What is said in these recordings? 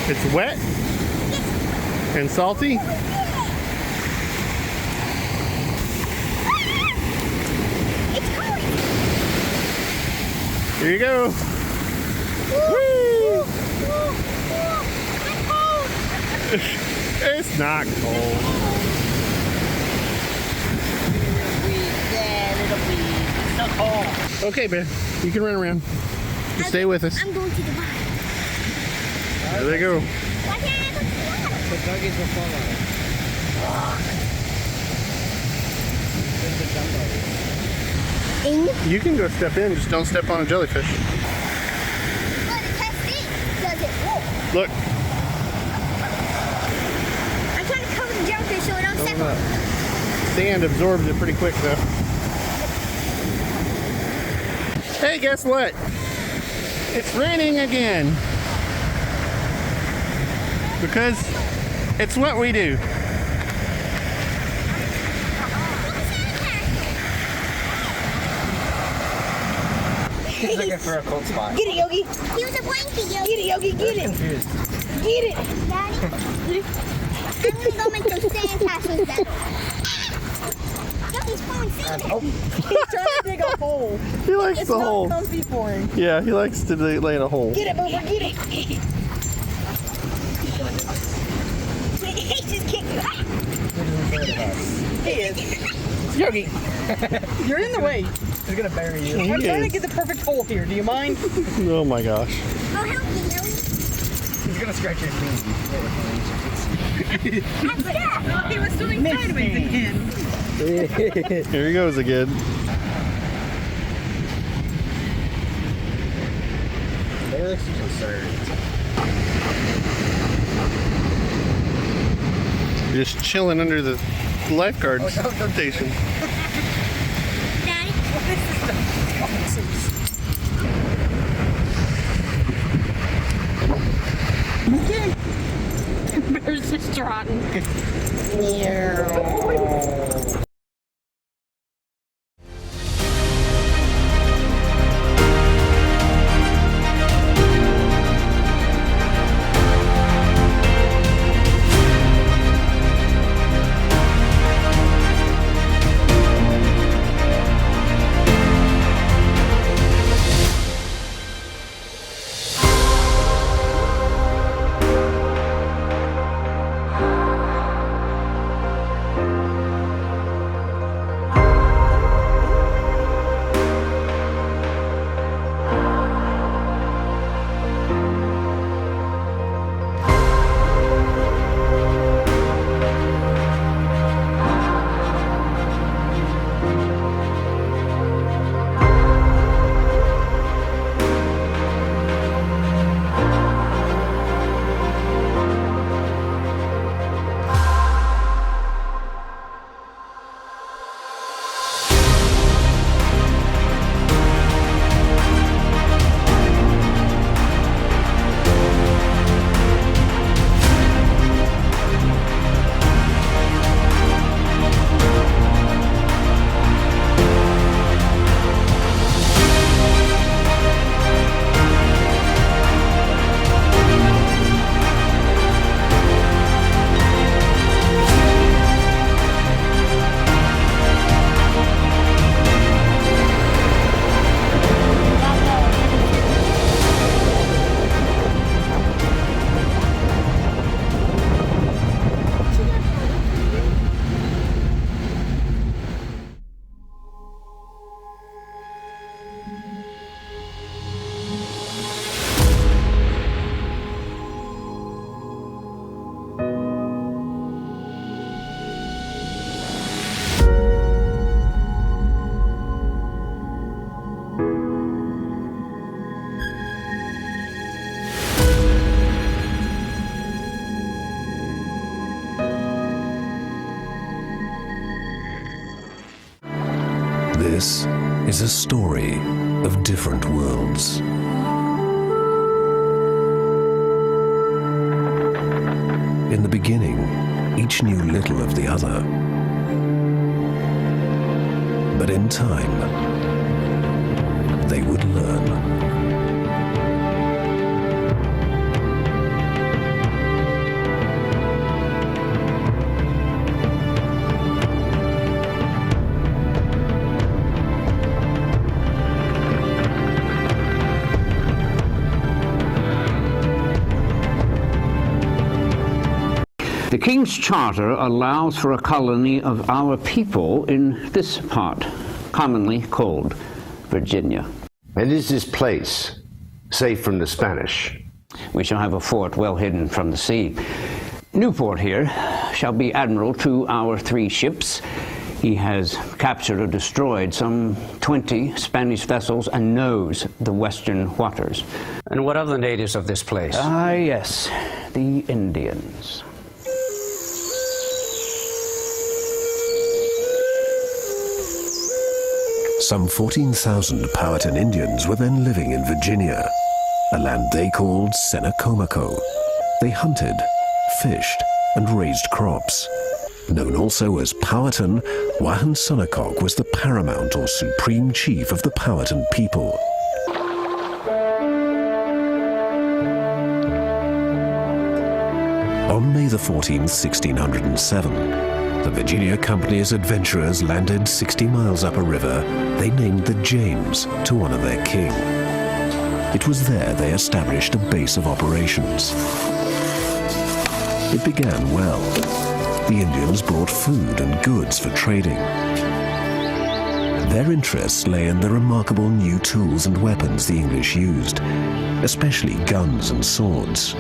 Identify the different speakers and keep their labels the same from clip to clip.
Speaker 1: It's wet and salty. Here you go. Woo! It's not cold.
Speaker 2: It's so cold.
Speaker 1: Okay, babe. You can run around. Just stay with us.
Speaker 3: I'm going to the bar.
Speaker 1: There they go.
Speaker 3: Why can't I go to the water?
Speaker 2: The doggies will fall on it.
Speaker 1: You can go step in, just don't step on a jellyfish.
Speaker 3: But the test is, does it work?
Speaker 1: Look.
Speaker 3: I'm trying to cover the jellyfish so it don't step on it.
Speaker 1: Sand absorbs it pretty quick though. Hey, guess what? It's raining again. Because it's what we do.
Speaker 2: He's looking for a cold spot.
Speaker 4: Get it, Yogi.
Speaker 3: He was a blanket, yo.
Speaker 4: Get it, Yogi. Get it.
Speaker 2: Confused.
Speaker 4: Get it.
Speaker 3: Daddy, I'm gonna go make those sand castles better. Yogi's pouring sand.
Speaker 2: Oh,
Speaker 4: He's trying to dig a hole.
Speaker 1: He likes
Speaker 4: It's
Speaker 1: the
Speaker 4: not
Speaker 1: hole.
Speaker 4: comfy for him.
Speaker 1: Yeah, he likes to lay in a hole.
Speaker 4: Get it, Boober. Get it. He just kicked it. He is. Yogi, you're in the way.
Speaker 2: he's gonna bury you.
Speaker 4: I'm
Speaker 1: He
Speaker 4: trying to
Speaker 1: is.
Speaker 4: get the perfect hole here. Do you mind?
Speaker 1: Oh my gosh.
Speaker 3: Oh, help me, Yogi.
Speaker 2: He's gonna scratch your feet.
Speaker 4: Oh, he was swimming sideways again.
Speaker 1: Here he goes again.
Speaker 2: They're like concerned.
Speaker 1: Just chilling under the lifeguard station.
Speaker 3: Daddy,
Speaker 4: Bear's just trotting.
Speaker 5: This is a story of different worlds. In the beginning, each knew little of the other. But in time, they would learn.
Speaker 6: The King's Charter allows for a colony of our people in this part, commonly called Virginia.
Speaker 5: And is this place safe from the Spanish?
Speaker 6: We shall have a fort well hidden from the sea. Newport here shall be admiral to our 3 ships. He has captured or destroyed some 20 Spanish vessels and knows the western waters.
Speaker 7: And what of the natives of this place?
Speaker 6: Ah, yes, the Indians.
Speaker 5: Some 14,000 Powhatan Indians were then living in Virginia, a land they called Senacomaco. They hunted, fished, and raised crops. Known also as Powhatan, Wahunsonacock was the paramount or supreme chief of the Powhatan people. On May the 14th, 1607, the Virginia Company's adventurers landed 60 miles up a river they named the James to honor their king. It was there they established a base of operations. It began well. The Indians brought food and goods for trading. Their interests lay in the remarkable new tools and weapons the English used, especially guns and swords.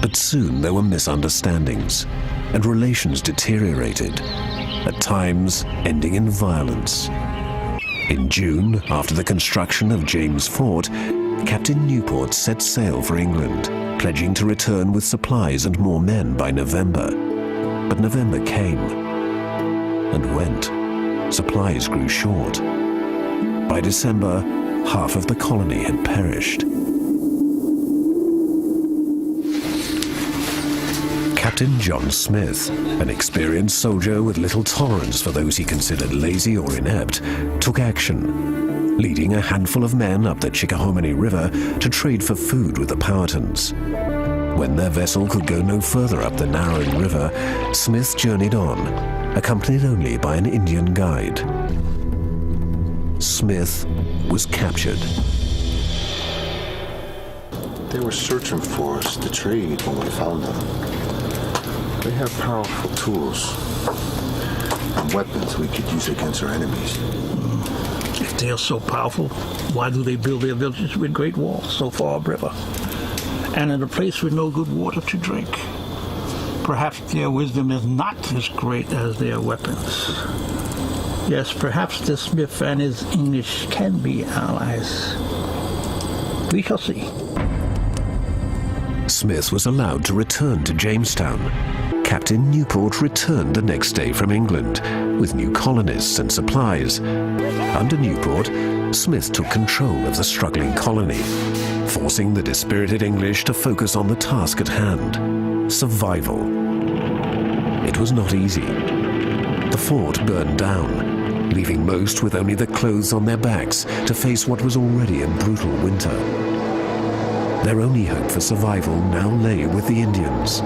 Speaker 5: But soon there were misunderstandings, and relations deteriorated, at times ending in violence. In June, after the construction of James Fort, Captain Newport set sail for England, pledging to return with supplies and more men by November. But November came and went. Supplies grew short. By December, half of the colony had perished. Captain John Smith, an experienced soldier with little tolerance for those he considered lazy or inept, took action, leading a handful of men up the Chickahominy River to trade for food with the Powhatans. When their vessel could go no further up the narrowing river, Smith journeyed on, accompanied only by an Indian guide. Smith was captured.
Speaker 8: They were searching for us to trade when we found them. They have powerful tools and weapons we could use against our enemies.
Speaker 9: If they are so powerful, why do they build their villages with great walls so far upriver, and in a place with no good water to drink? Perhaps their wisdom is not as great as their weapons. Yes, perhaps the Smith and his English can be allies. We shall see.
Speaker 5: Smith was allowed to return to Jamestown. Captain Newport returned the next day from England with new colonists and supplies. Under Newport, Smith took control of the struggling colony, forcing the dispirited English to focus on the task at hand: survival. It was not easy. The fort burned down, leaving most with only the clothes on their backs to face what was already a brutal winter. Their only hope for survival now lay with the Indians.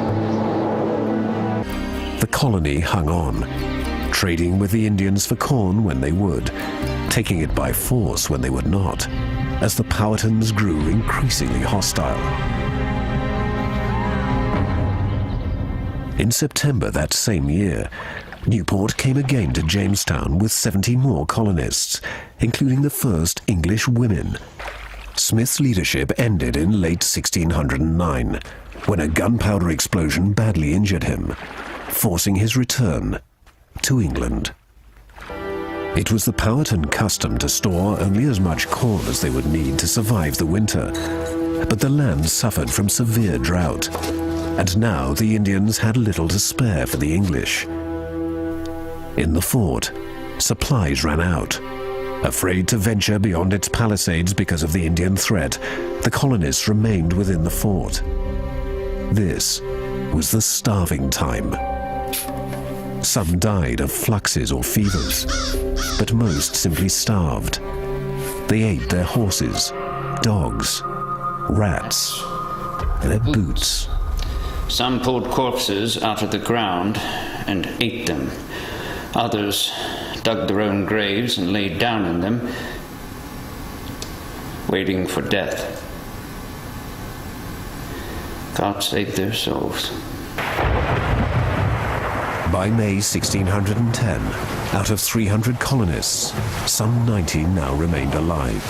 Speaker 5: The colony hung on, trading with the Indians for corn when they would, taking it by force when they would not, as the Powhatans grew increasingly hostile. In September that same year, Newport came again to Jamestown with 70 more colonists, including the first English women. Smith's leadership ended in late 1609, when a gunpowder explosion badly injured him, forcing his return to England. It was the Powhatan custom to store only as much corn as they would need to survive the winter, but the land suffered from severe drought, and now the Indians had little to spare for the English. In the fort, supplies ran out. Afraid to venture beyond its palisades because of the Indian threat, the colonists remained within the fort. This was the starving time. Some died of fluxes or fevers, but most simply starved. They ate their horses, dogs, rats, their boots.
Speaker 6: Some pulled corpses out of the ground and ate them. Others dug their own graves and laid down in them, waiting for death. God save their souls.
Speaker 5: By May 1610, out of 300 colonists, some 90 now remained alive.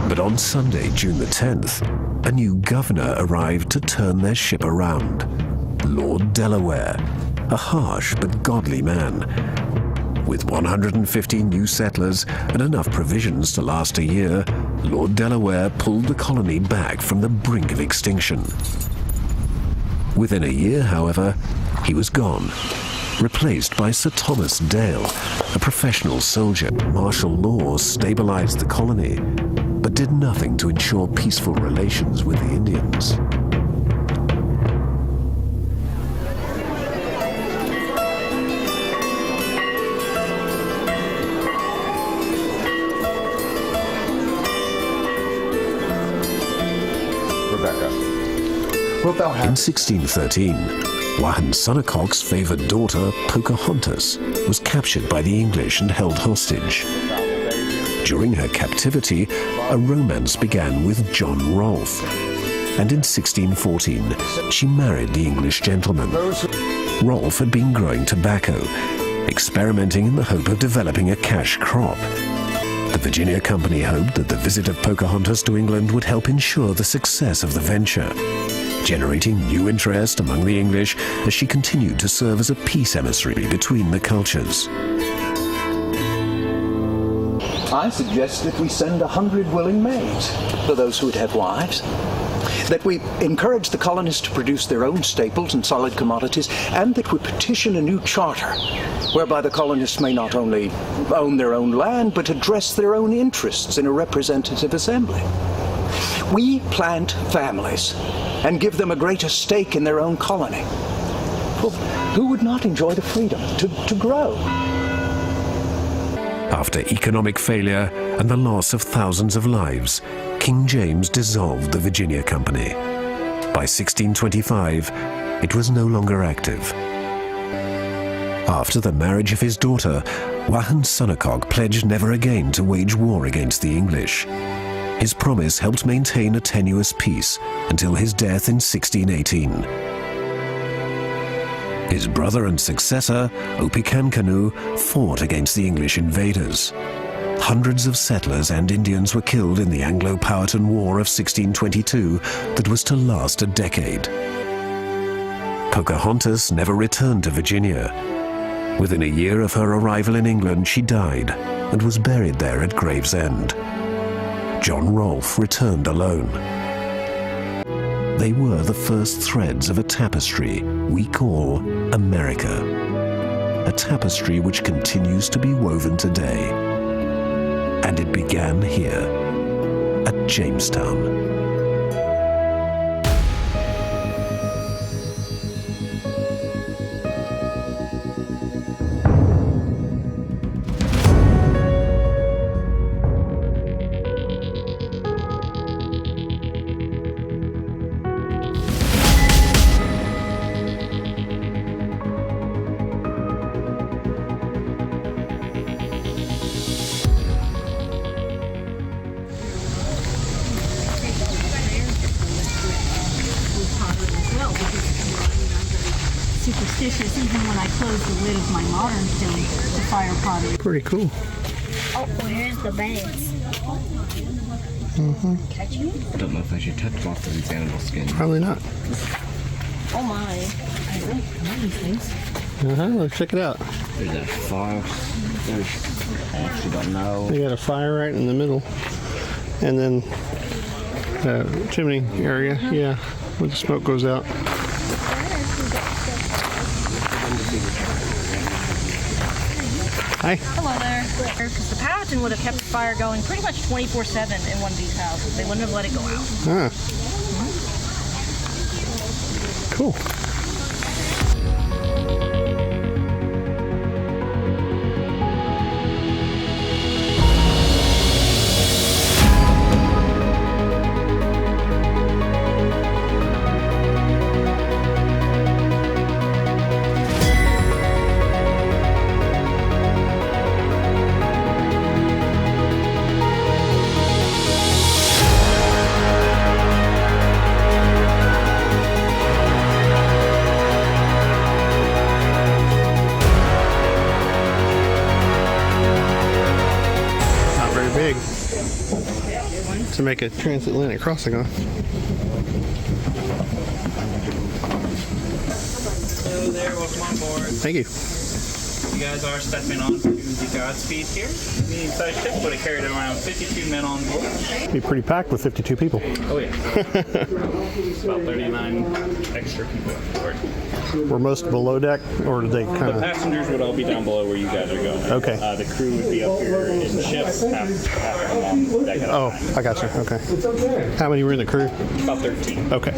Speaker 5: But on Sunday, June the 10th, a new governor arrived to turn their ship around. Lord Delaware, a harsh but godly man. With 150 new settlers and enough provisions to last a year, Lord Delaware pulled the colony back from the brink of extinction. Within a year, however, he was gone, replaced by Sir Thomas Dale, a professional soldier. Martial law stabilized the colony, but did nothing to ensure peaceful relations with the Indians. In 1613, Wahan Sonnecock's favored daughter, Pocahontas, was captured by the English and held hostage. During her captivity, a romance began with John Rolfe, and in 1614, she married the English gentleman. Rolfe had been growing tobacco, experimenting in the hope of developing a cash crop. The Virginia Company hoped that the visit of Pocahontas to England would help ensure the success of the venture, generating new interest among the English as she continued to serve as a peace emissary between the cultures.
Speaker 10: I suggest that we send 100 willing maids for those who would have wives, that we encourage the colonists to produce their own staples and solid commodities, and that we petition a new charter whereby the colonists may not only own their own land, but address their own interests in a representative assembly. We plant families and give them a greater stake in their own colony. Well, who would not enjoy the freedom to grow?
Speaker 5: After economic failure and the loss of thousands of lives, King James dissolved the Virginia Company. By 1625, it was no longer active. After the marriage of his daughter, Wahan Sonnecock pledged never again to wage war against the English. His promise helped maintain a tenuous peace until his death in 1618. His brother and successor, Opechancanough, fought against the English invaders. Hundreds of settlers and Indians were killed in the Anglo-Powhatan War of 1622 that was to last a decade. Pocahontas never returned to Virginia. Within a year of her arrival in England, she died and was buried there at Gravesend. John Rolfe returned alone. They were the first threads of a tapestry we call America. A tapestry which continues to be woven today. And it began here, at Jamestown.
Speaker 11: Superstitious, even when I close the lid of my modern stone to fire pottery.
Speaker 1: Pretty cool.
Speaker 3: Oh, here's the banks.
Speaker 2: I don't know if I should touch most of these animal skins.
Speaker 1: Probably not.
Speaker 11: Oh my. I really love these things.
Speaker 1: Let's check it out.
Speaker 2: There's a fire. I actually don't know.
Speaker 1: They got a fire right in the middle. And then chimney area, yeah, where the smoke goes out. Hi.
Speaker 11: Hello there. Because the Powhatan would have kept the fire going pretty much 24/7 in one of these houses. They wouldn't have let it go out.
Speaker 1: Ah. Cool. make a transatlantic crossing on.
Speaker 12: Hello there, welcome on board.
Speaker 1: Thank you.
Speaker 12: You guys are stepping on to the Godspeed here. Medium-sized ship would have carried around 52 men on board.
Speaker 1: Be pretty packed with 52 people.
Speaker 12: Oh yeah. About 39 extra people on board.
Speaker 1: Were most below deck, or did they kind
Speaker 12: The
Speaker 1: of...
Speaker 12: passengers would all be down below where you guys are going.
Speaker 1: Okay.
Speaker 12: The crew would be up here in ships, half of them on deck at a
Speaker 1: Oh,
Speaker 12: time.
Speaker 1: I got you. Okay. How many were in the crew?
Speaker 12: About 13.
Speaker 1: Okay.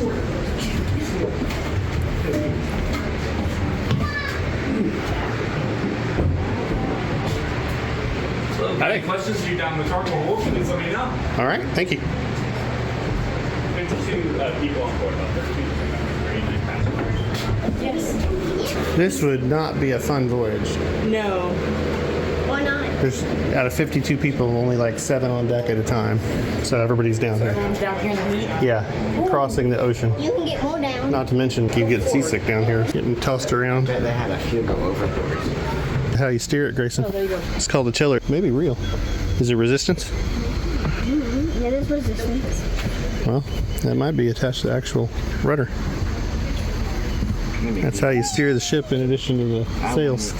Speaker 12: Any questions? You down the cargo hold? Please let me know.
Speaker 1: All right. Thank you.
Speaker 12: 52 people on board, about 13. 39 passengers.
Speaker 11: Yes.
Speaker 1: This would not be a fun voyage.
Speaker 11: No.
Speaker 3: Why not?
Speaker 1: There's out of 52 people, only like 7 on deck at a time. So everybody's down here.
Speaker 11: Everyone's down here in the heat.
Speaker 1: Yeah, crossing the ocean.
Speaker 3: You can get more down.
Speaker 1: Not to mention you get seasick down here, getting tossed around.
Speaker 2: They had a few go overboard.
Speaker 1: How you steer it, Grayson?
Speaker 11: Oh, there you go.
Speaker 1: It's called a tiller. Maybe real. Is it resistance?
Speaker 3: Mm-hmm. It is resistance.
Speaker 1: Well, that might be attached to the actual rudder. That's how you steer the ship in addition to the sails.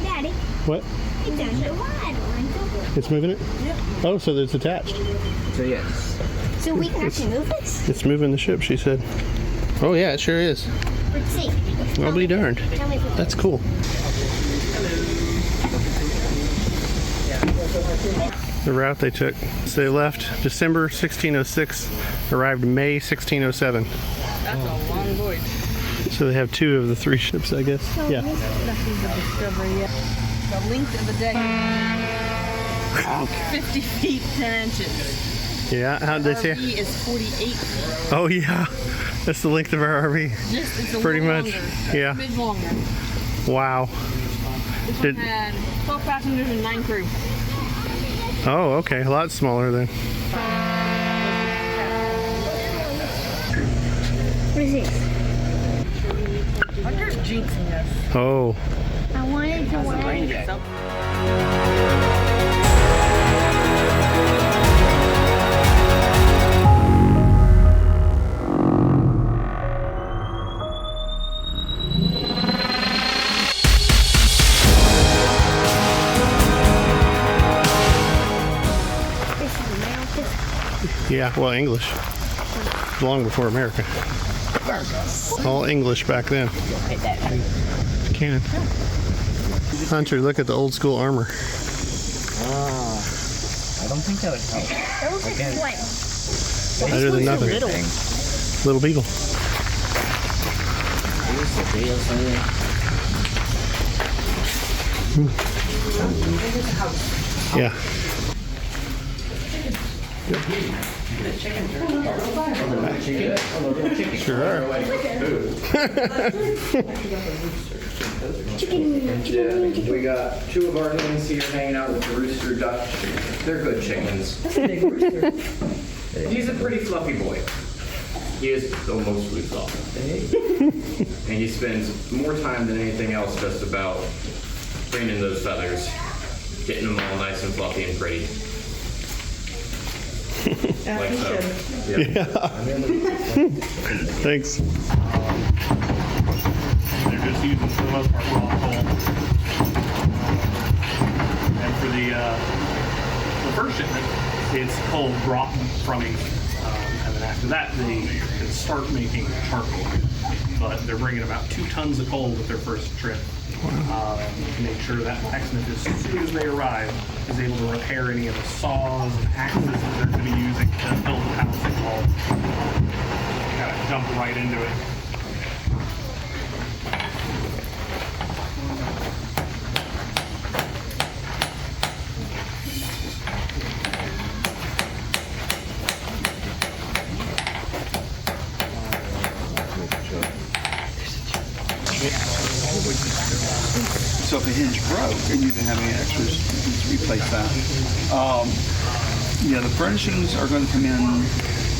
Speaker 3: Daddy,
Speaker 1: What?
Speaker 3: it's under water.
Speaker 1: It's moving it?
Speaker 11: Yep.
Speaker 1: Oh, so it's attached.
Speaker 2: So yes.
Speaker 3: So we can actually move this?
Speaker 1: It's moving the ship, she said. Oh yeah, it sure is.
Speaker 3: Let's see.
Speaker 1: I'll be darned.
Speaker 3: Tell me if it-
Speaker 1: That's cool. The route they took. So they left December 1606, arrived May 1607.
Speaker 11: That's a long voyage.
Speaker 1: So they have 2 of the 3 ships, I guess. Yeah.
Speaker 11: This is the Discovery, yeah. The length of the deck, 50 feet, 10 inches.
Speaker 1: Yeah, how did they say?
Speaker 11: RV is 48 feet.
Speaker 1: Oh yeah, that's the length of our RV.
Speaker 11: Just, it's a
Speaker 1: Pretty
Speaker 11: little
Speaker 1: much,
Speaker 11: longer.
Speaker 1: yeah.
Speaker 11: A bit longer.
Speaker 1: Wow.
Speaker 11: This
Speaker 1: Did-
Speaker 11: one had 12 passengers and 9 crew.
Speaker 1: Oh, okay, a lot smaller then.
Speaker 3: What is this?
Speaker 11: Hunter's jinxing us.
Speaker 1: Oh,
Speaker 3: I wanted to wear.
Speaker 11: So,
Speaker 3: This is America.
Speaker 1: yeah, well, English. Long before America. All English back then. Can. Hunter, look at the old school armor.
Speaker 2: I don't think that would help.
Speaker 3: That looks like
Speaker 2: Again.
Speaker 3: what?
Speaker 1: Better than nothing. Little beetle.
Speaker 2: Here's the deal, son.
Speaker 1: Yeah. Sure are.
Speaker 13: We got 2 of our hens here hanging out with the rooster duck. They're good chickens. He's a pretty fluffy boy. He is mostly fluffy. And he spends more time than anything else just about cleaning those feathers, getting them all nice and fluffy and pretty. Like so.
Speaker 1: Yeah. Thanks.
Speaker 14: They're just using, for the most part, raw coal. And for the first shipment, it's coal brought from England. And then after that, they can start making charcoal. But they're bringing about 2 tons of coal with their first trip. To make sure that blacksmith, as soon as they arrive, is able to repair any of the saws and axes that they're going to be using to build the house. They can all kind of jump right into it.
Speaker 15: So if a hinge broke and you didn't have any extras, you need to replace that. Yeah, the furnishings are going to come in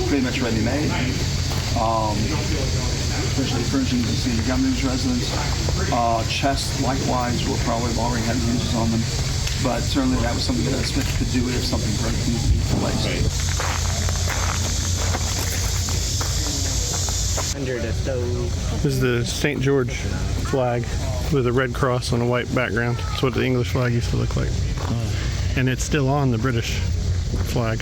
Speaker 15: pretty much ready-made. Especially furnishings you see in the governor's residence. Chests, likewise, will probably have already had hinges on them. But certainly that was something that Smith could do if something broke in place.
Speaker 2: Under the stove.
Speaker 1: This is the St. George flag with a red cross on a white background. That's what the English flag used to look like. And it's still on the British flag.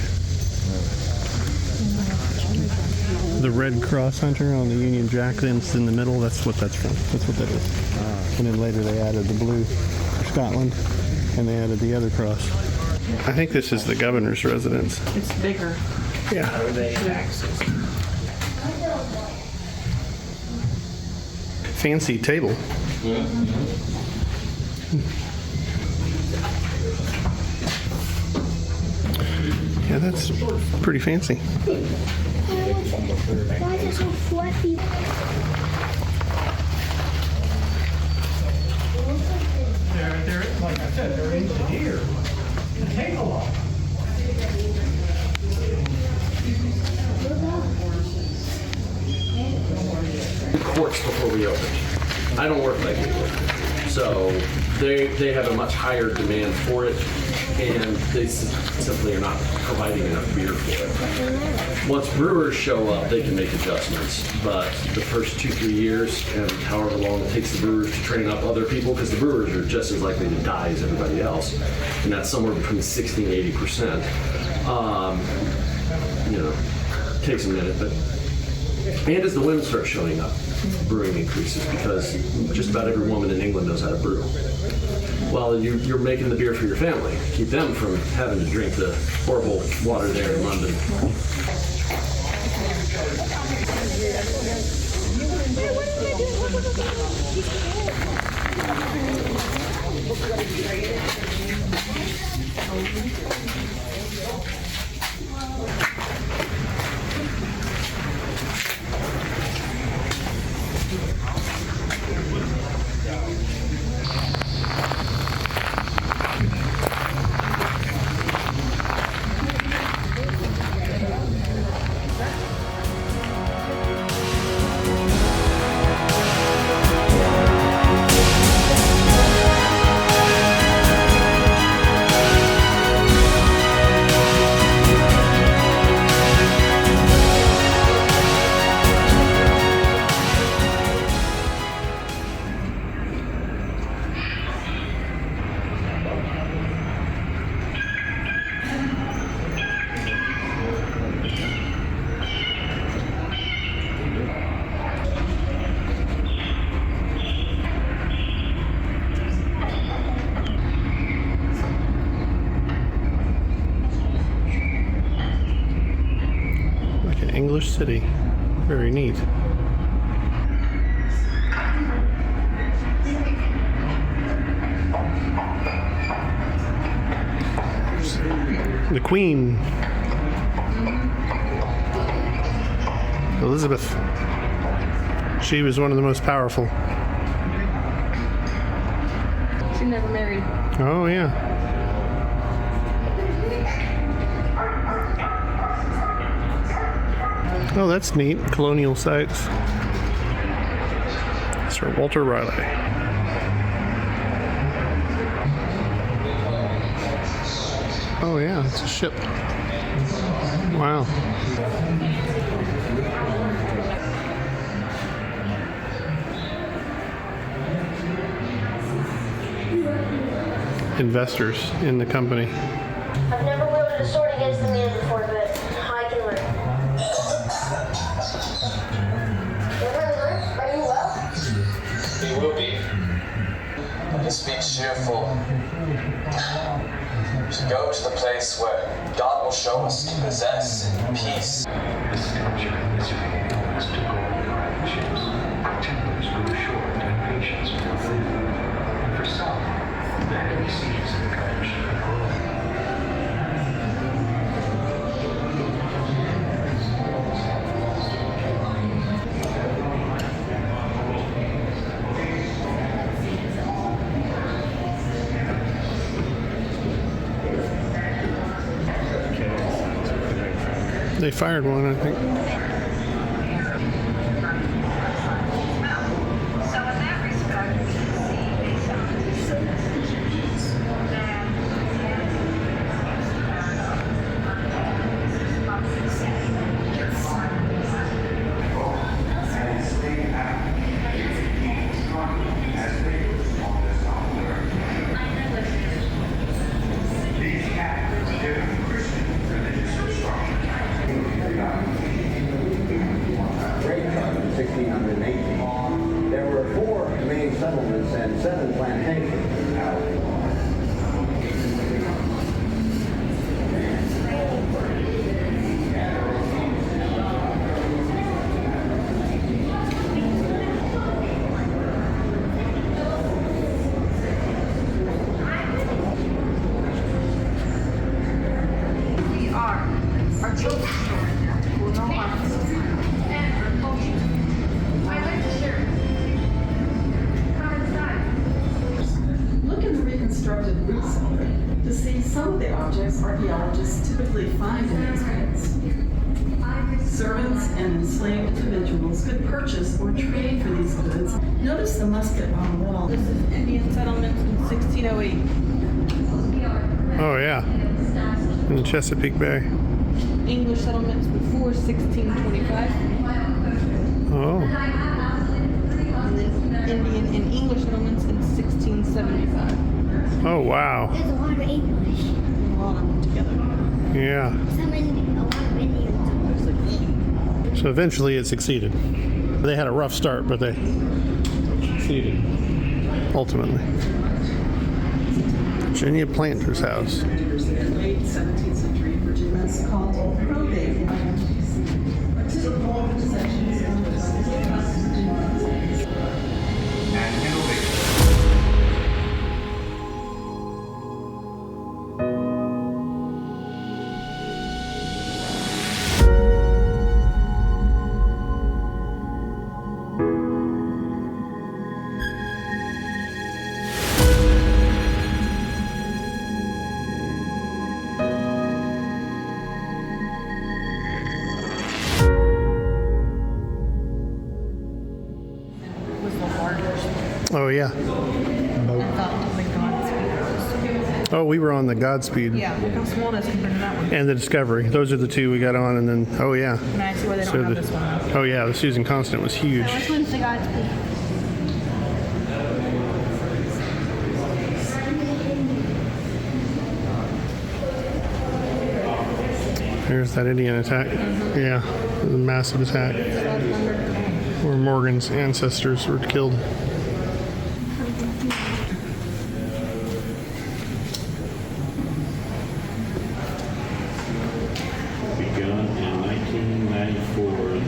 Speaker 1: The red cross, Hunter, on the Union Jack that's in the middle, that's what that's from. That's what that is. And then later they added the blue for Scotland, and they added the other cross. I think this is the governor's residence.
Speaker 4: It's bigger.
Speaker 1: Yeah. Fancy table. Yeah, that's pretty fancy.
Speaker 3: Why is it so fluffy?
Speaker 9: They're, like I said, they're engineered to take a lot.
Speaker 16: Courts before we open. I don't work like we work. So they have a much higher demand for it, and they simply are not providing enough beer for it. Once brewers show up, they can make adjustments, but the first 2-3 years, and however long it takes the brewers to train up other people, because the brewers are just as likely to die as everybody else, and that's somewhere between 60 and 80%. Takes a minute, but and as the women start showing up, brewing increases, because just about every woman in England knows how to brew. Well, you're making the beer for your family. Keep them from having to drink the horrible water there in London.
Speaker 1: English city. Very neat. The Queen. Elizabeth. She was one of the most powerful.
Speaker 4: She never married.
Speaker 1: Oh, yeah. Oh, that's neat. Colonial sites. Sir Walter Raleigh. Oh, yeah, it's a ship. Wow. Investors in the company.
Speaker 3: I've never wielded a sword against the man before, but I can learn. Are you well?
Speaker 17: He will be. He speaks cheerful. To go to the place where God will show us to possess peace.
Speaker 5: The sculpture is enormous to golden hardships. Tempers grew short and patience more thin. And for some, the heavy seas encouraged the growth.
Speaker 1: They fired one, I think.
Speaker 18: servants and enslaved individuals could purchase or trade for these goods. Notice the musket on the wall.
Speaker 11: This is Indian settlements in 1608.
Speaker 1: Oh yeah, in the Chesapeake Bay.
Speaker 11: English settlements before 1625.
Speaker 1: Oh.
Speaker 11: And then Indian and English settlements in 1675.
Speaker 1: Oh wow.
Speaker 3: There's a lot of English.
Speaker 11: A lot of them together.
Speaker 1: Yeah.
Speaker 3: A lot of Indians.
Speaker 1: So eventually it succeeded. They had a rough start, but they succeeded ultimately. Virginia Planter's House.
Speaker 18: Late 17th century Virginia is called probate.
Speaker 1: Oh yeah. Oh, we were on the Godspeed.
Speaker 11: Yeah, look how small it is compared to that one.
Speaker 1: And the Discovery. Those are the two we got on, and then oh yeah.
Speaker 11: And I see why they don't have this one.
Speaker 1: Oh yeah, the Susan Constant was huge.
Speaker 11: Which one's the Godspeed?
Speaker 1: There's that Indian attack. Yeah, it was a massive attack where Morgan's ancestors were killed.
Speaker 19: Begun in 1994.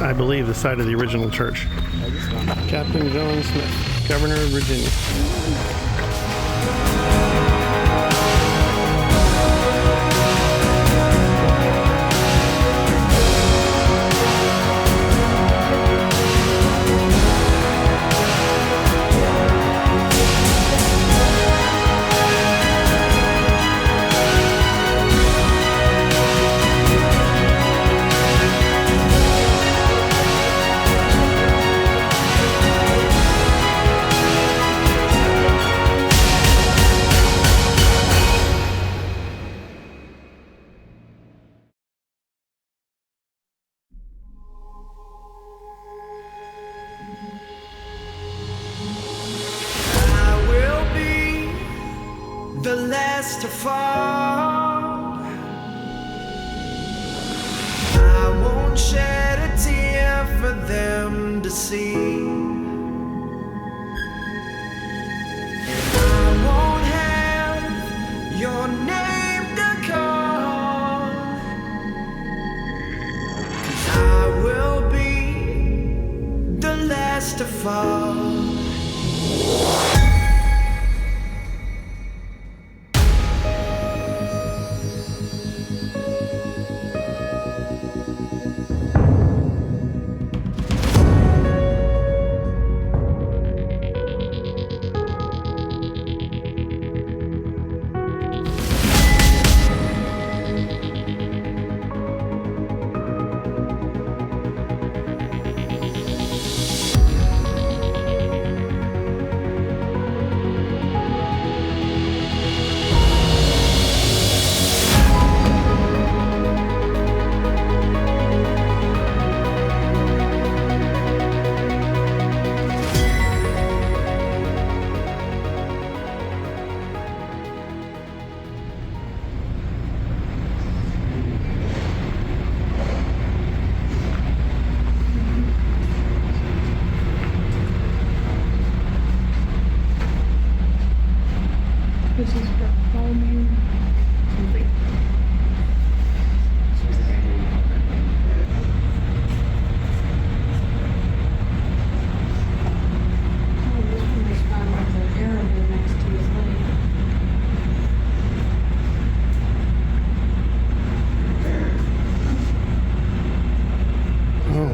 Speaker 1: I believe, the site of the original church. Captain John Smith, Governor of Virginia.
Speaker 20: The last to fall. I won't shed a tear for them to see. And I won't have your name to call. 'Cause I will be the last to fall.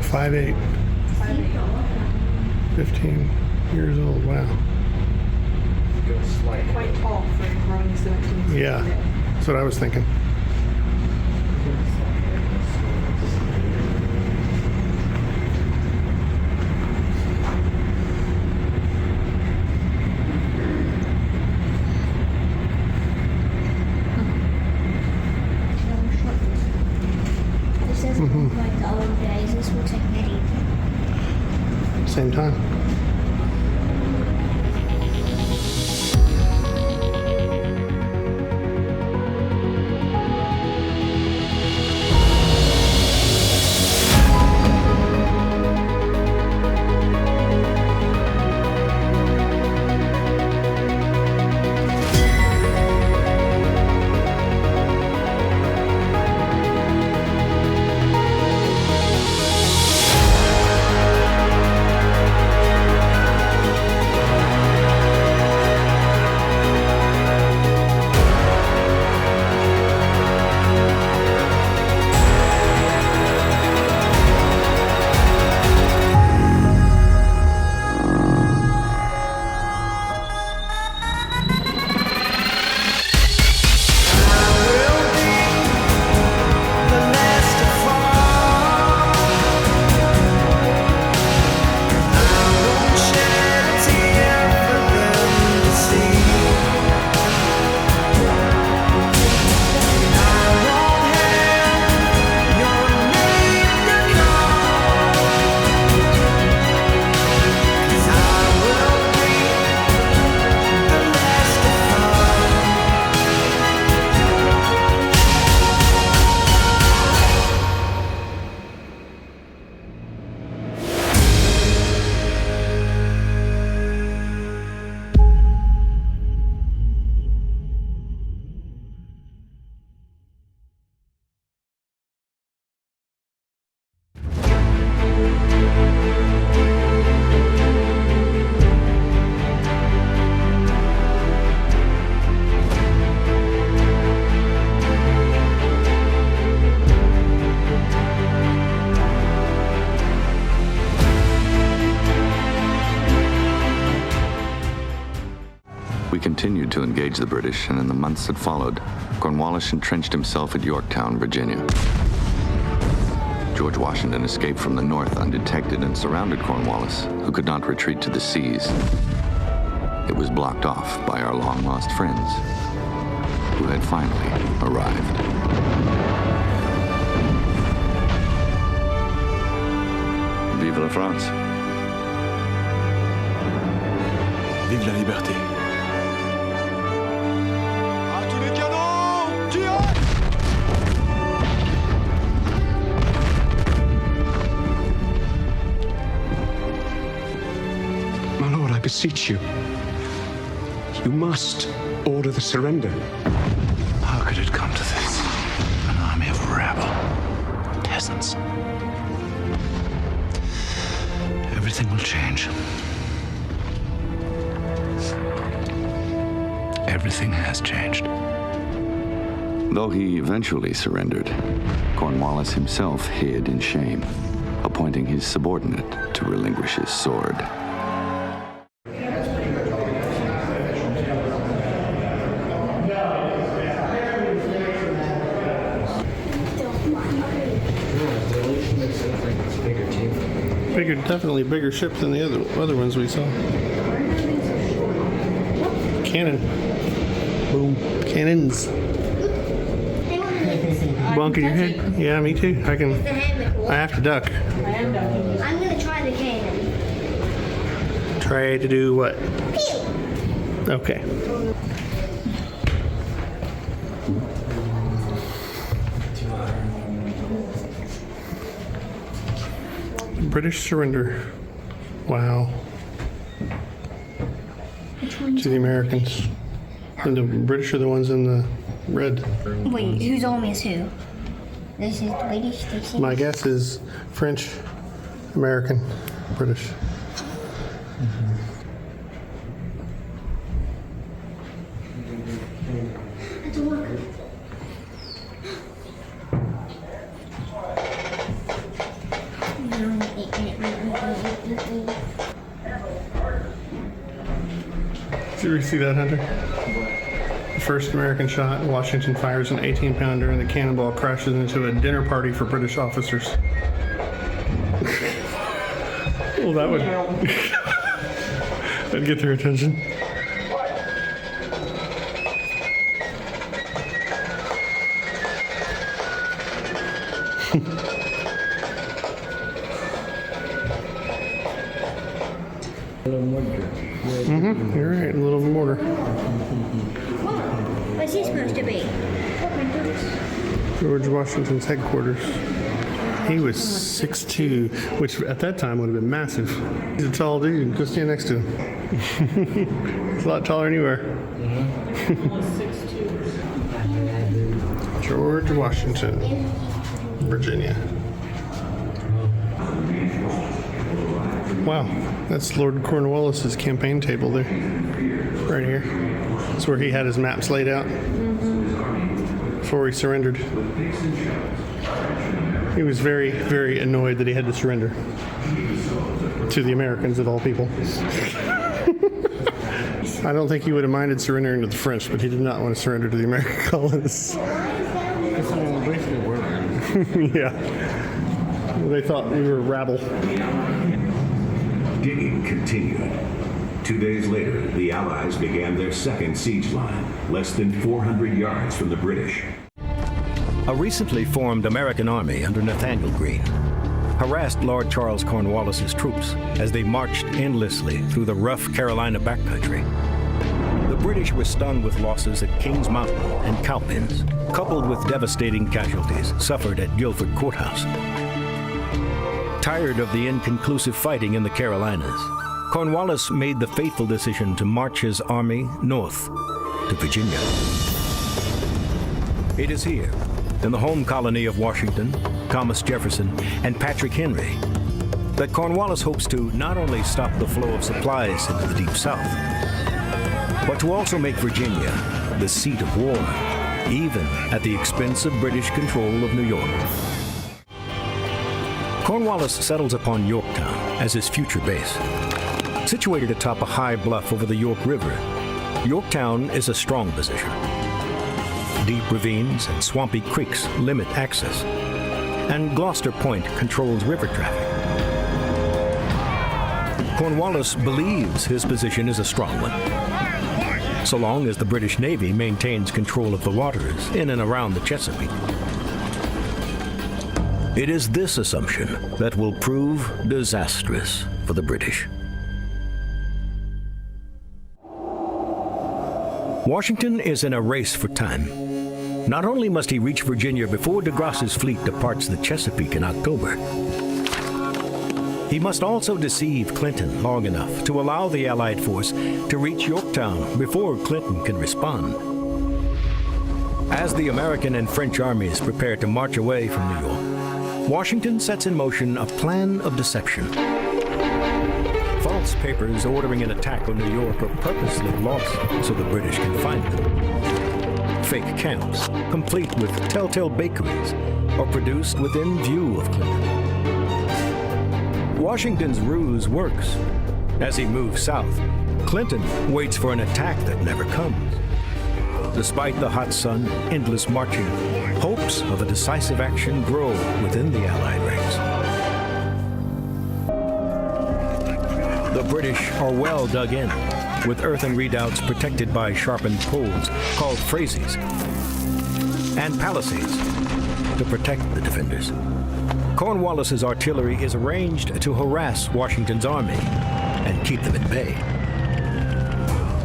Speaker 1: 5'8". 15 years old. Wow.
Speaker 4: Quite tall for a growing 17.
Speaker 1: Yeah, that's what I was thinking.
Speaker 3: This doesn't look like the old days. This looks like medieval.
Speaker 1: Same time.
Speaker 21: We continued to engage the British, and in the months that followed, Cornwallis entrenched himself at Yorktown, Virginia. George Washington escaped from the north undetected and surrounded Cornwallis, who could not retreat to the seas. It was blocked off by our long-lost friends, who had finally arrived. Vive la France.
Speaker 8: Vive la liberté.
Speaker 22: My lord, I beseech you. You must order the surrender.
Speaker 8: How could it come to this? An army of rabble, peasants. Everything will change. Everything has changed.
Speaker 21: Though he eventually surrendered, Cornwallis himself hid in shame, appointing his subordinate to relinquish his sword.
Speaker 1: Definitely bigger ship than the other ones we saw. Cannon. Boom. Cannons. Bonking your head? Yeah, me too. I have to duck.
Speaker 3: I'm gonna try the cannon.
Speaker 1: Try to do what?
Speaker 3: Pew!
Speaker 1: Okay. British surrender. Wow. To the Americans. And the British are the ones in the red.
Speaker 3: Wait, whose army is who? This is the British. This is...
Speaker 1: My guess is French, American, British. Did you ever see that, Hunter? The first American shot, Washington fires an 18-pounder and the cannonball crashes into a dinner party for British officers. Well, that would that'd get their attention. You're right, a little mortar.
Speaker 3: What's he supposed to be?
Speaker 1: George Washington's headquarters. He was 6'2", which at that time would have been massive. He's a tall dude. Go stand next to him. He's a lot taller than you are. George Washington, Virginia. Wow, that's Lord Cornwallis's campaign table there, right here. That's where he had his maps laid out before he surrendered. He was very, very annoyed that he had to surrender to the Americans of all people. I don't think he would have minded surrendering to the French, but he did not want to surrender to the American colonists. Yeah. They thought we were rabble.
Speaker 6: Digging continued. 2 days later, the Allies began their second siege line, less than 400 yards from the British.
Speaker 7: A recently formed American army under Nathaniel Greene harassed Lord Charles Cornwallis's troops as they marched endlessly through the rough Carolina backcountry. The British were stung with losses at Kings Mountain and Cowpens, coupled with devastating casualties suffered at Guilford Courthouse. Tired of the inconclusive fighting in the Carolinas, Cornwallis made the fateful decision to march his army north to Virginia. It is here, in the home colony of Washington, Thomas Jefferson, and Patrick Henry, that Cornwallis hopes to not only stop the flow of supplies into the Deep South, but to also make Virginia the seat of war, even at the expense of British control of New York. Cornwallis settles upon Yorktown as his future base. Situated atop a high bluff over the York River, Yorktown is a strong position. Deep ravines and swampy creeks limit access, and Gloucester Point controls river traffic. Cornwallis believes his position is a strong one, so long as the British Navy maintains control of the waters in and around the Chesapeake. It is this assumption that will prove disastrous for the British. Washington is in a race for time. Not only must he reach Virginia before de Grasse's fleet departs the Chesapeake in October, he must also deceive Clinton long enough to allow the Allied force to reach Yorktown before Clinton can respond. As the American and French armies prepare to march away from New York, Washington sets in motion a plan of deception. False papers ordering an attack on New York are purposely lost so the British can find them. Fake camps, complete with telltale bakeries, are produced within view of Clinton. Washington's ruse works. As he moves south, Clinton waits for an attack that never comes. Despite the hot sun and endless marching, hopes of a decisive action grow within the Allied ranks. The British are well dug in, with earthen redoubts protected by sharpened poles called phrases, and palisades to protect the defenders. Cornwallis's artillery is arranged to harass Washington's army and keep them at bay.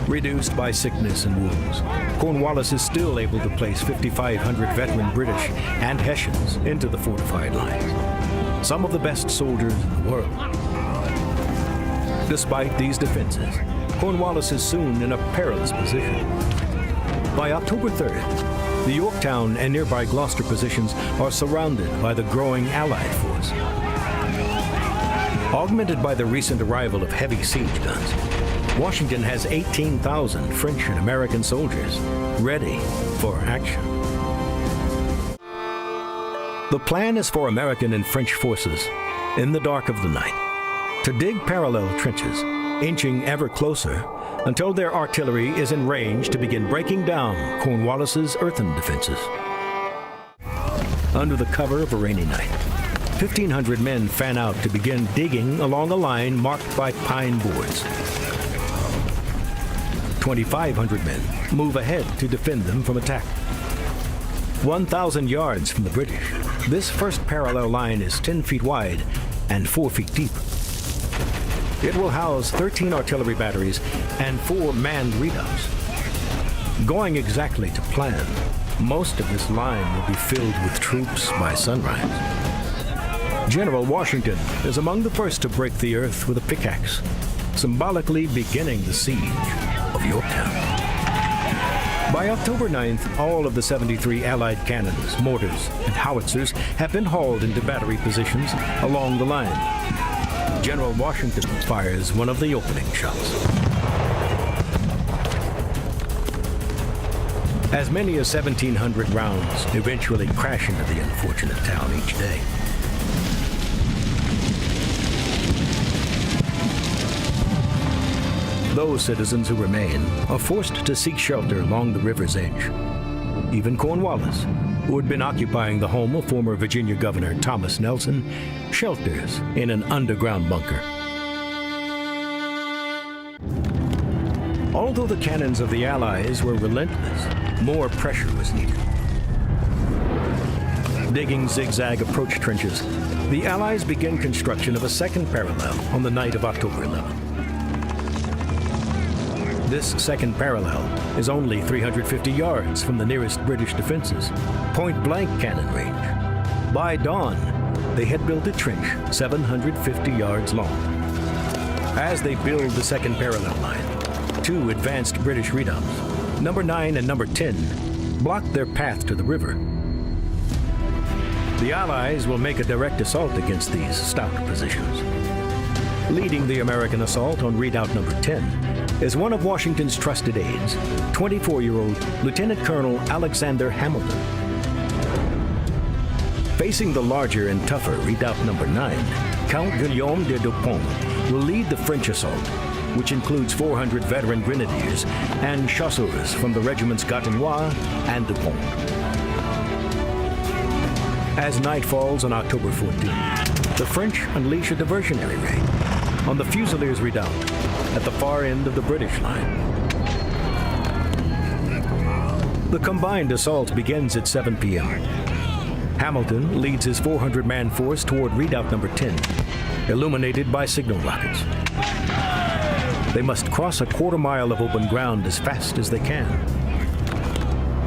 Speaker 7: Reduced by sickness and wounds, Cornwallis is still able to place 5,500 veteran British and Hessians into the fortified lines, some of the best soldiers in the world. Despite these defenses, Cornwallis is soon in a perilous position. By October 3rd, the Yorktown and nearby Gloucester positions are surrounded by the growing Allied force. Augmented by the recent arrival of heavy siege guns, Washington has 18,000 French and American soldiers ready for action. The plan is for American and French forces in the dark of the night to dig parallel trenches, inching ever closer until their artillery is in range to begin breaking down Cornwallis's earthen defenses. Under the cover of a rainy night, 1,500 men fan out to begin digging along a line marked by pine boards. 2,500 men move ahead to defend them from attack. 1,000 yards from the British, this first parallel line is 10 feet wide and 4 feet deep. It will house 13 artillery batteries and 4 manned redoubts. Going exactly to plan, most of this line will be filled with troops by sunrise. General Washington is among the first to break the earth with a pickaxe, symbolically beginning the siege of Yorktown. By October 9th, all of the 73 Allied cannons, mortars, and howitzers have been hauled into battery positions along the line. General Washington fires one of the opening shots. As many as 1,700 rounds eventually crash into the unfortunate town each day. Those citizens who remain are forced to seek shelter along the river's edge. Even Cornwallis, who had been occupying the home of former Virginia Governor Thomas Nelson, shelters in an underground bunker. Although the cannons of the Allies were relentless, more pressure was needed. Digging zigzag approach trenches, the Allies began construction of a second parallel on the night of October 11th. This second parallel is only 350 yards from the nearest British defenses, point-blank cannon range. By dawn, they had built a trench 750 yards long. As they build the second parallel line, 2 advanced British redoubts, number 9 and number 10, block their path to the river. The Allies will make a direct assault against these stout positions. Leading the American assault on redoubt number 10 is one of Washington's trusted aides, 24-year-old Lieutenant Colonel Alexander Hamilton. Facing the larger and tougher redoubt number 9, Count Guillaume de Dupont will lead the French assault, which includes 400 veteran grenadiers and chasseurs from the regiments Gatinois and Dupont. As night falls on October 14th, the French unleash a diversionary raid on the Fusiliers redoubt at the far end of the British line. The combined assault begins at 7 p.m. Hamilton leads his 400-man force toward redoubt number 10, illuminated by signal rockets. They must cross a quarter mile of open ground as fast as they can.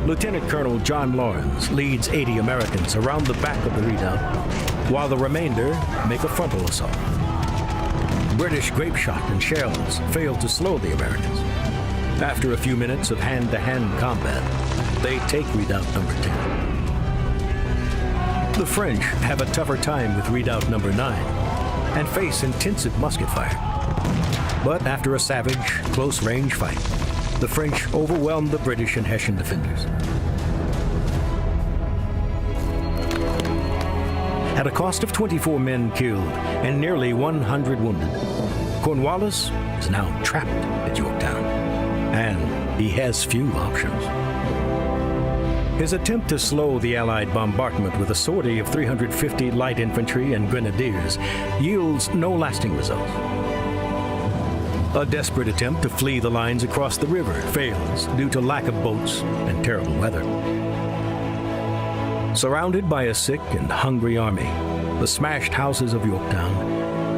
Speaker 7: Lieutenant Colonel John Lawrence leads 80 Americans around the back of the redoubt, while the remainder make a frontal assault. British grape shot and shells failed to slow the Americans. After a few minutes of hand-to-hand combat, they take redoubt number 10. The French have a tougher time with redoubt number 9 and face intensive musket fire. But after a savage, close-range fight, the French overwhelmed the British and Hessian defenders. At a cost of 24 men killed and nearly 100 wounded, Cornwallis is now trapped at Yorktown, and he has few options. His attempt to slow the Allied bombardment with a sortie of 350 light infantry and grenadiers yields no lasting results. A desperate attempt to flee the lines across the river fails due to lack of boats and terrible weather. Surrounded by a sick and hungry army, the smashed houses of Yorktown,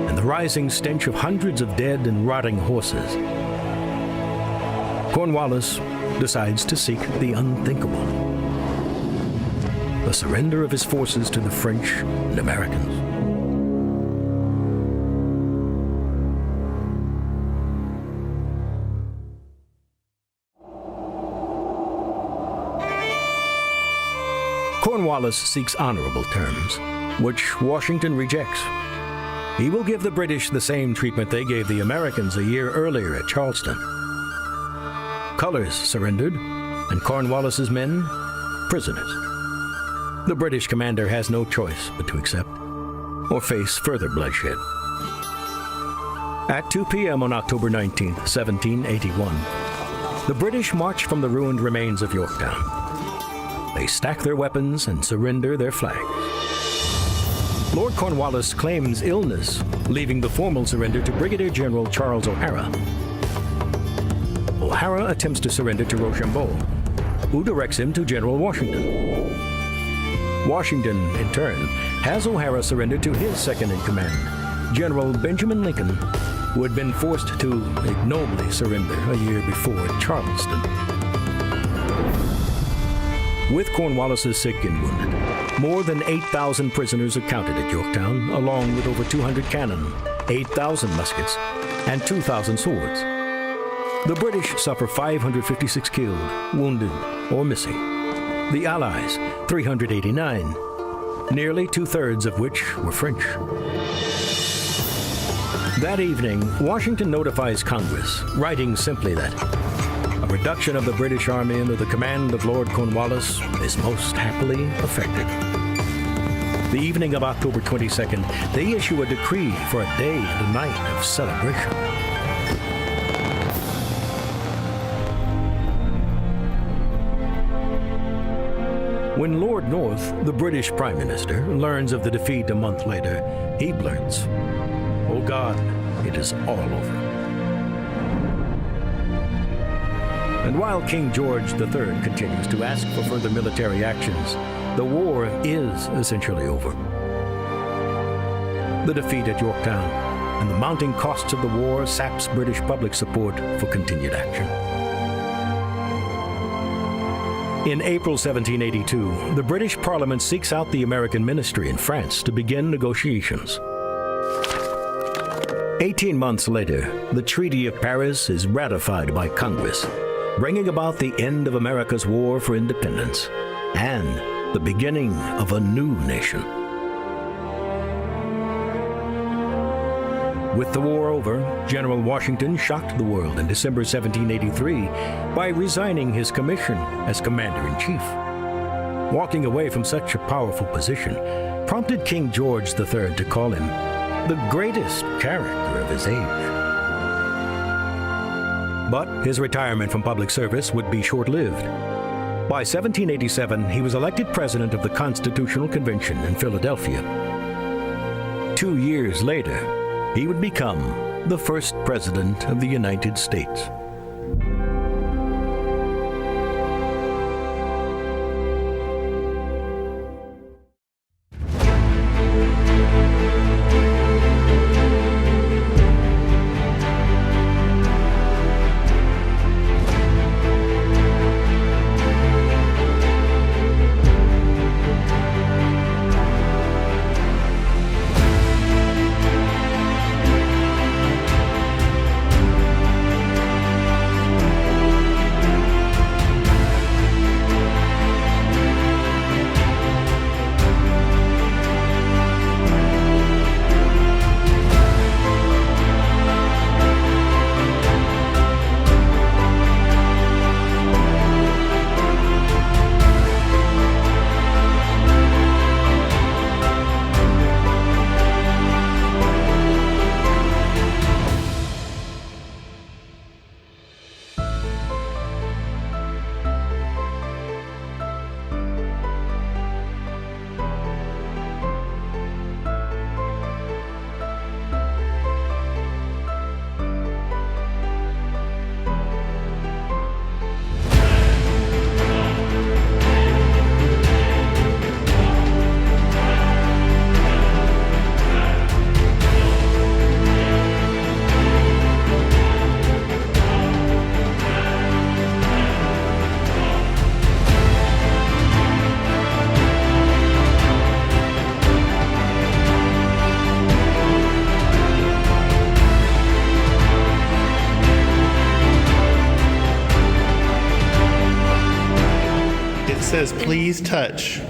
Speaker 7: and the rising stench of hundreds of dead and rotting horses, Cornwallis decides to seek the unthinkable: the surrender of his forces to the French and Americans. Cornwallis seeks honorable terms, which Washington rejects. He will give the British the same treatment they gave the Americans a year earlier at Charleston. Colors surrendered, and Cornwallis's men, prisoners. The British commander has no choice but to accept. or face further bloodshed. At 2 p.m. on October 19, 1781, the British march from the ruined remains of Yorktown. They stack their weapons and surrender their flags. Lord Cornwallis claims illness, leaving the formal surrender to Brigadier General Charles O'Hara. O'Hara attempts to surrender to Rochambeau, who directs him to General Washington. Washington, in turn, has O'Hara surrender to his second-in-command, General Benjamin Lincoln, who had been forced to ignobly surrender a year before at Charleston. With Cornwallis's sick and wounded, more than 8,000 prisoners are counted at Yorktown, along with over 200 cannon, 8,000 muskets, and 2,000 swords. The British suffer 556 killed, wounded, or missing. The Allies, 389, nearly two-thirds of which were French. That evening, Washington notifies Congress, writing simply that a reduction of the British Army under the command of Lord Cornwallis is most happily effected. The evening of October 22nd, they issue a decree for a day and a night of celebration. When Lord North, the British Prime Minister, learns of the defeat a month later, he blurts, "Oh God, it is all over." And while King George III continues to ask for further military actions, the war is essentially over. The defeat at Yorktown and the mounting costs of the war saps British public support for continued action. In April 1782, the British Parliament seeks out the American ministry in France to begin negotiations. 18 months later, the Treaty of Paris is ratified by Congress, bringing about the end of America's war for independence and the beginning of a new nation. With the war over, General Washington shocked the world in December 1783 by resigning his commission as Commander-in-Chief. Walking away from such a powerful position prompted King George III to call him the greatest character of his age. But his retirement from public service would be short-lived. By 1787, he was elected president of the Constitutional Convention in Philadelphia. 2 years later, he would become the first president of the United States.
Speaker 1: Says please touch.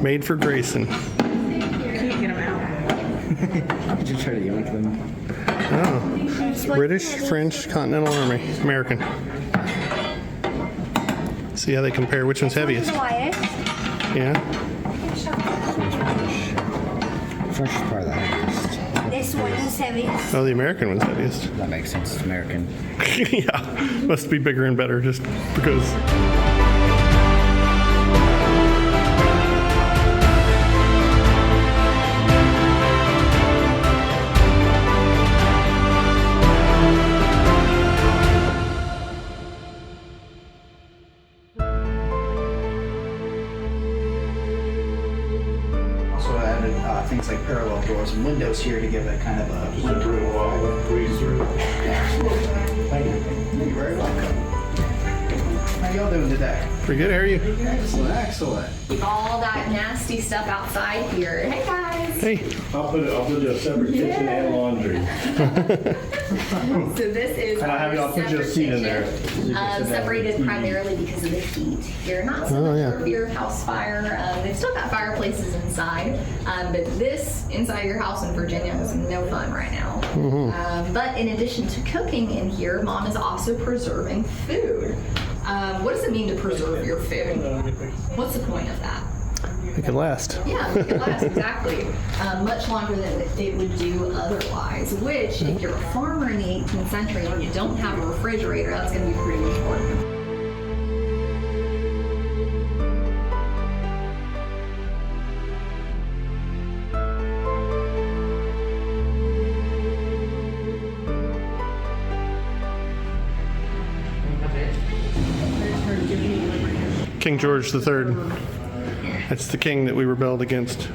Speaker 1: Made for Grayson.
Speaker 4: Can't get them out.
Speaker 2: How would you try to yell at them?
Speaker 1: Oh, British, French, Continental Army, American. See how they compare. Which one's heaviest? Yeah.
Speaker 2: French is probably the heaviest.
Speaker 3: This one is heaviest.
Speaker 1: Oh, the American one's heaviest.
Speaker 2: That makes sense. It's American.
Speaker 1: Yeah, must be bigger and better just because.
Speaker 15: Also added things like parallel doors and windows here to give it kind of a breeze through. Thank you. You're very welcome. How y'all doing today?
Speaker 1: Pretty good, how are you?
Speaker 15: Excellent, excellent.
Speaker 10: Keep all that nasty stuff outside here. Hey guys.
Speaker 1: Hey.
Speaker 19: I'll put you a separate kitchen and laundry.
Speaker 10: So this is
Speaker 19: I'll put you a seat in there.
Speaker 10: separated primarily because of the heat here. Not so much for fear of house fire. They've still got fireplaces inside, but this inside your house in Virginia is no fun right now. But in addition to cooking in here, Mom is also preserving food. What does it mean to preserve your food? What's the point of that?
Speaker 1: Make it last.
Speaker 10: Yeah, make it last, exactly. Much longer than it would do otherwise, which, if you're a farmer in the 18th century and you don't have a refrigerator, that's going to be pretty important.
Speaker 1: King George III. That's the king that we rebelled against.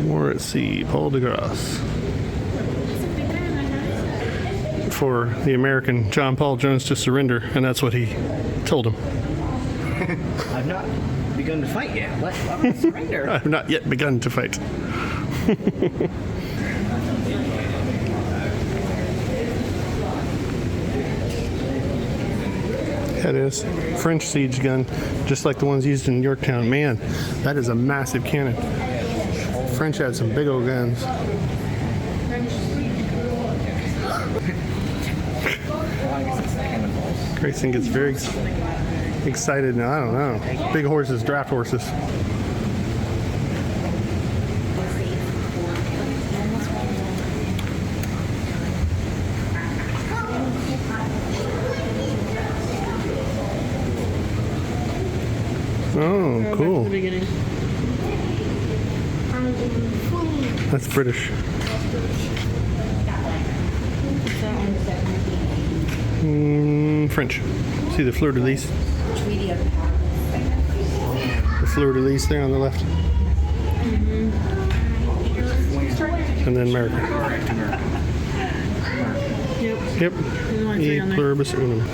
Speaker 1: War at sea, Paul de Grasse. For the American John Paul Jones to surrender, and that's what he told him.
Speaker 2: I've not begun to fight yet. Let me surrender.
Speaker 1: I've not yet begun to fight. That is French siege gun, just like the ones used in Yorktown. Man, that is a massive cannon. French had some big old guns. Grayson gets very excited now. I don't know. Big horses, draft horses. Oh, cool. That's British. French. See the fleur-de-lis? The fleur-de-lis there on the left. And then America. Yep. E pluribus unum.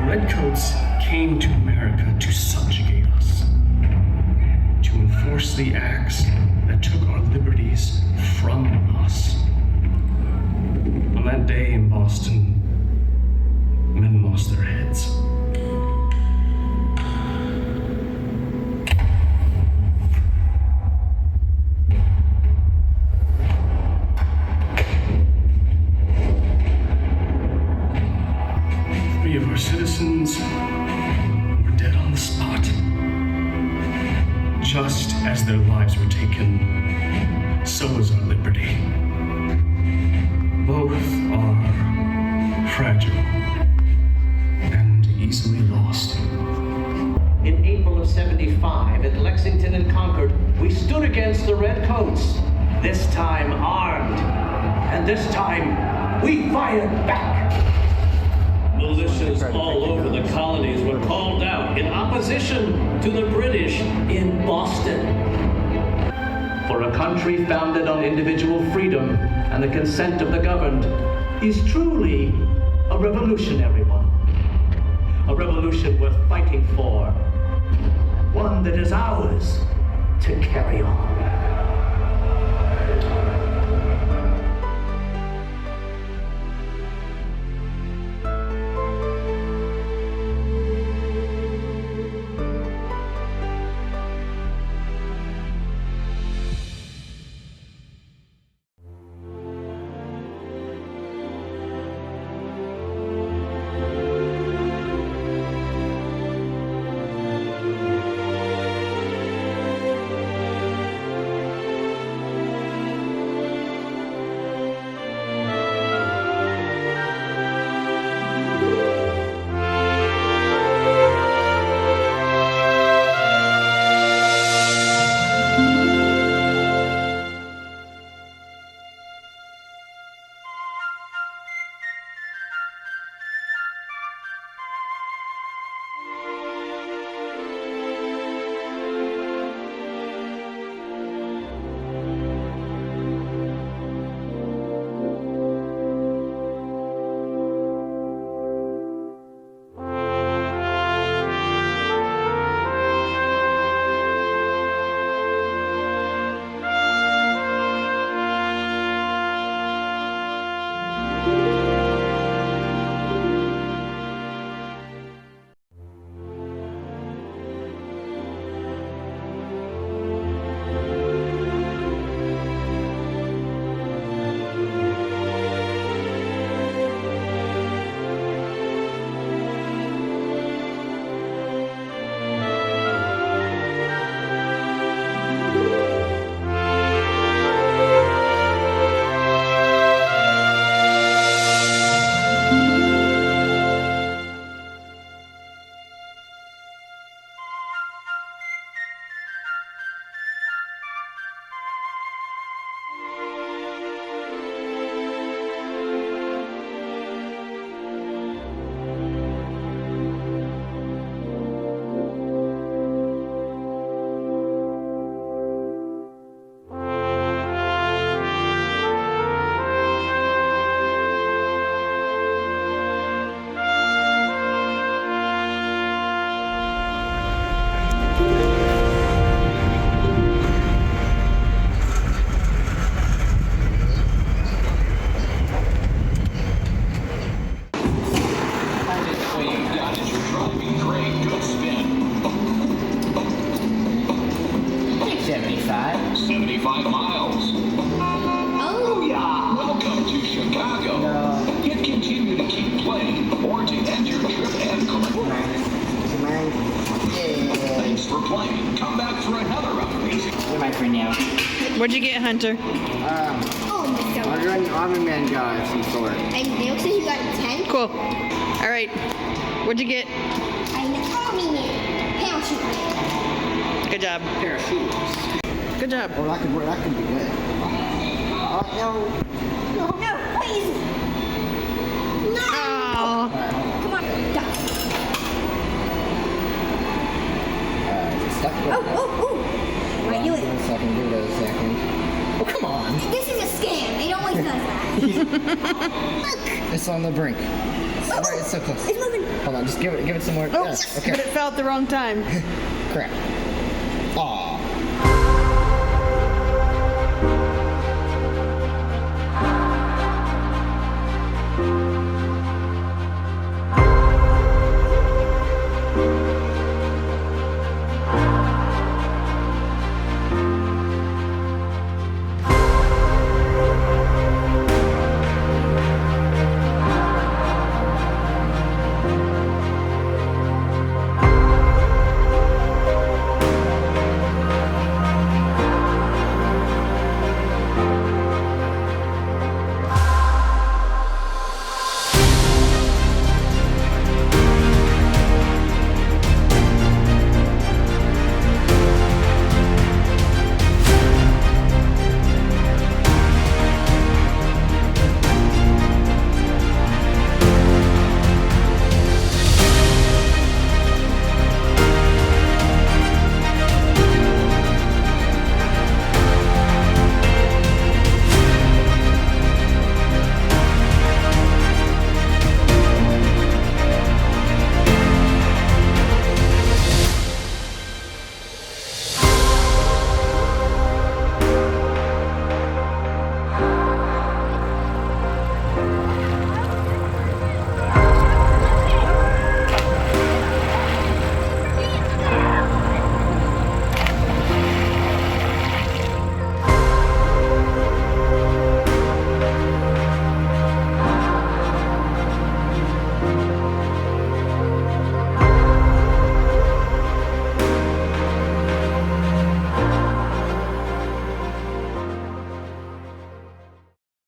Speaker 22: Redcoats came to America to subjugate us, to enforce the acts that took our liberties from us. On that day in Boston, men lost their heads. Three of our citizens were dead on the spot, just as their their lives were taken, so was our liberty. Both are fragile and easily lost.
Speaker 12: In April of '75, at Lexington and Concord, we stood against the Redcoats, this time armed. And this time, we fired back. Militias all over the colonies were called out in opposition to the British in Boston. For a country founded on individual freedom and the consent of the governed is truly a revolutionary one. A revolution worth fighting for. One that is ours to carry on.
Speaker 4: What'd you get, Hunter?
Speaker 2: Army man guy of some sort.
Speaker 3: And Neil says you got 10?
Speaker 4: Cool. All right. What'd you get?
Speaker 3: I'm an army man. Parachute man.
Speaker 4: Good job.
Speaker 2: Pair of shoes.
Speaker 4: Good job.
Speaker 2: Well, that could be good. Oh, no.
Speaker 3: No, please. No.
Speaker 4: Oh.
Speaker 3: Come on. Duck.
Speaker 2: Is it stuck?
Speaker 3: I knew it.
Speaker 2: Give it a second. Oh, come on.
Speaker 3: This is a scam. It always does that. Look.
Speaker 2: It's on the brink. It's so close.
Speaker 3: It's moving.
Speaker 2: Hold on, just give it some more.
Speaker 4: Oh,
Speaker 2: yes. Okay.
Speaker 4: But it fell at the wrong time.
Speaker 2: Crap.